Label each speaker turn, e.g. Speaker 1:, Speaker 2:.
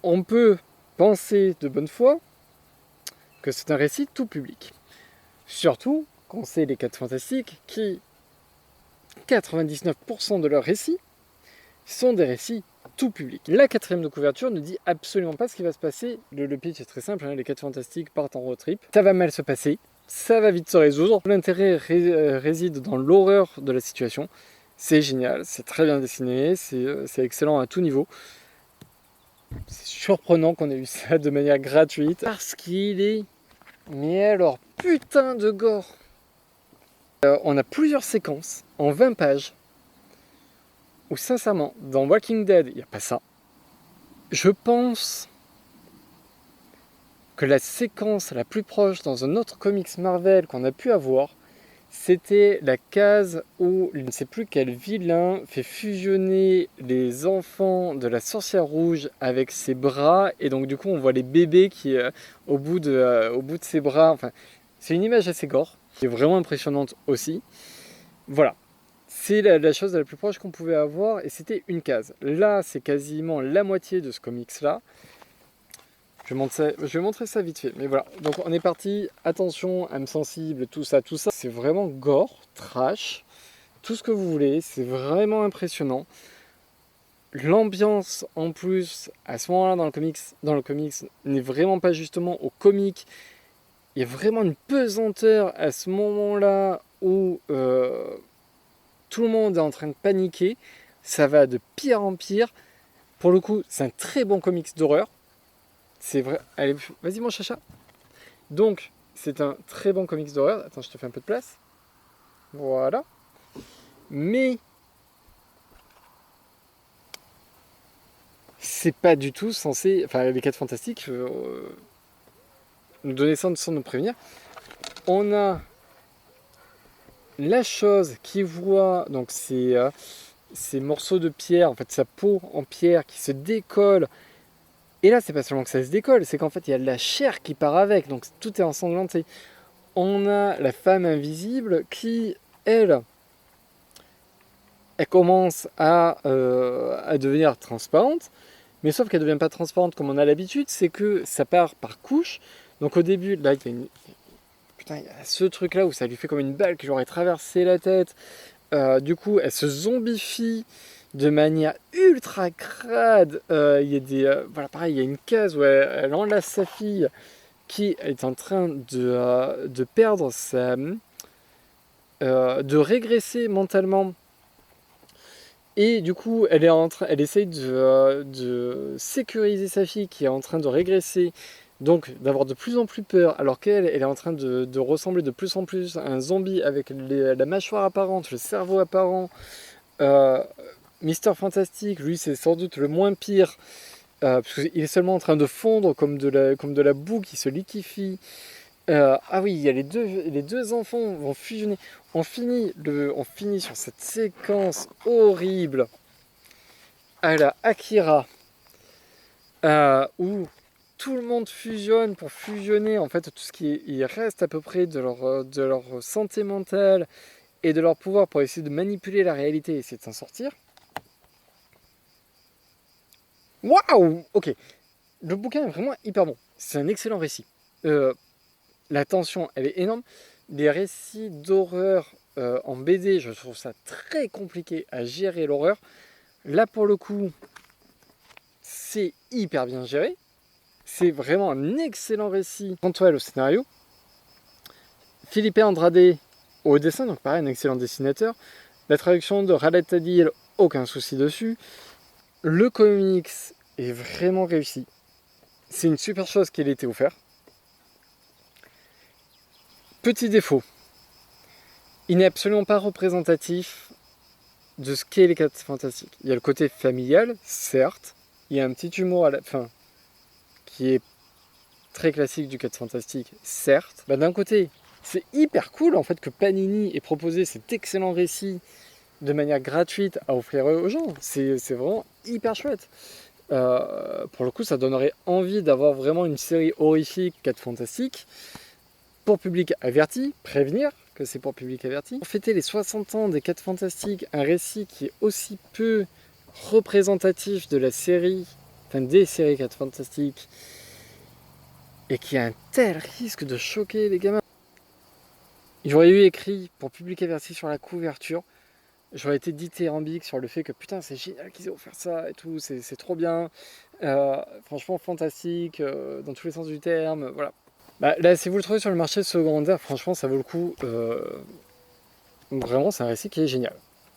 Speaker 1: on peut penser de bonne foi que c'est un récit tout public. Surtout quand c'est les 4 Fantastiques qui, 99% de leurs récits, sont des récits tout public. La 4e de couverture ne dit absolument pas ce qui va se passer. Le pitch est très simple, hein, les 4 Fantastiques partent en road trip. Ça va mal se passer, ça va vite se résoudre. L'intérêt réside dans l'horreur de la situation. C'est génial, c'est très bien dessiné, c'est excellent à tout niveau. C'est surprenant qu'on ait eu ça de manière gratuite, parce qu'il est, mais alors, putain de gore. On a plusieurs séquences en 20 pages, où sincèrement, dans Walking Dead, il n'y a pas ça. Je pense que la séquence la plus proche dans un autre comics Marvel qu'on a pu avoir, c'était la case où je ne sais plus quel vilain fait fusionner les enfants de la sorcière rouge avec ses bras, et donc du coup on voit les bébés qui au bout de ses bras. Enfin, c'est une image assez gore, qui est vraiment impressionnante aussi. Voilà, c'est la chose la plus proche qu'on pouvait avoir, et c'était une case. Là, c'est quasiment la moitié de ce comics-là. Je vais montrer ça vite fait, mais voilà. Donc on est parti, attention, âme sensible, tout ça. C'est vraiment gore, trash, tout ce que vous voulez, c'est vraiment impressionnant. L'ambiance en plus, à ce moment-là dans le comics, n'est vraiment pas justement au comique. Il y a vraiment une pesanteur à ce moment-là où tout le monde est en train de paniquer. Ça va de pire en pire. Pour le coup, c'est un très bon comics d'horreur. C'est vrai. Allez, vas-y mon chacha. Donc, c'est un très bon comics d'horreur. Attends, je te fais un peu de place. Voilà. Mais c'est pas du tout censé... Enfin, les 4 Fantastiques nous donner ça sans nous prévenir. On a la chose qui voit donc ces morceaux de pierre, en fait sa peau en pierre qui se décolle. Et là, c'est pas seulement que ça se décolle, c'est qu'en fait, il y a de la chair qui part avec, donc tout est ensanglanté. On a la femme invisible qui, elle commence à devenir transparente, mais sauf qu'elle ne devient pas transparente comme on a l'habitude, c'est que ça part par couche. Donc au début, là, il y a ce truc-là où ça lui fait comme une balle qui lui aurait traversé la tête. Du coup, elle se zombifie de manière ultra crade. Il y a voilà, pareil, il y a une case où elle enlace sa fille qui est en train de perdre de régresser mentalement. Et du coup, elle essaye de sécuriser sa fille qui est en train de régresser, donc d'avoir de plus en plus peur, alors qu'elle est en train de ressembler de plus en plus à un zombie avec la mâchoire apparente, le cerveau apparent. Mister Fantastique, lui, c'est sans doute le moins pire, parce qu'il est seulement en train de fondre comme de la boue qui se liquéfie. Ah oui, il y a les deux enfants vont fusionner. On finit sur cette séquence horrible à la Akira, où tout le monde fusionne pour fusionner en fait tout ce qui il reste à peu près de leur santé mentale et de leur pouvoir pour essayer de manipuler la réalité et essayer de s'en sortir. Waouh! Ok, le bouquin est vraiment hyper bon. C'est un excellent récit. La tension, elle est énorme. Les récits d'horreur en BD, je trouve ça très compliqué à gérer l'horreur. Là, pour le coup, c'est hyper bien géré. C'est vraiment un excellent récit. Antoine au scénario. Philippe Andrade au dessin, donc pareil, un excellent dessinateur. La traduction de Khaled Tadil, aucun souci dessus. Le comics est vraiment réussi. C'est une super chose qu'il ait été offert. Petit défaut, il n'est absolument pas représentatif de ce qu'est les 4 Fantastiques. Il y a le côté familial, certes. Il y a un petit humour à la fin qui est très classique du 4 Fantastiques, certes. D'un côté, c'est hyper cool en fait que Panini ait proposé cet excellent récit de manière gratuite à offrir aux gens. C'est vraiment hyper chouette. Pour le coup, ça donnerait envie d'avoir vraiment une série horrifique 4 Fantastiques pour public averti, prévenir que c'est pour public averti. Pour fêter les 60 ans des 4 Fantastiques, un récit qui est aussi peu représentatif de la série enfin des séries 4 fantastiques, et qui a un tel risque de choquer les gamins. J'aurais eu écrit pour public averti sur la couverture, j'aurais été dithyrambique sur le fait que putain c'est génial qu'ils aient offert ça et tout, c'est trop bien, franchement fantastique, dans tous les sens du terme, voilà. Bah, là si vous le trouvez sur le marché secondaire, franchement ça vaut le coup, vraiment c'est un récit qui est génial.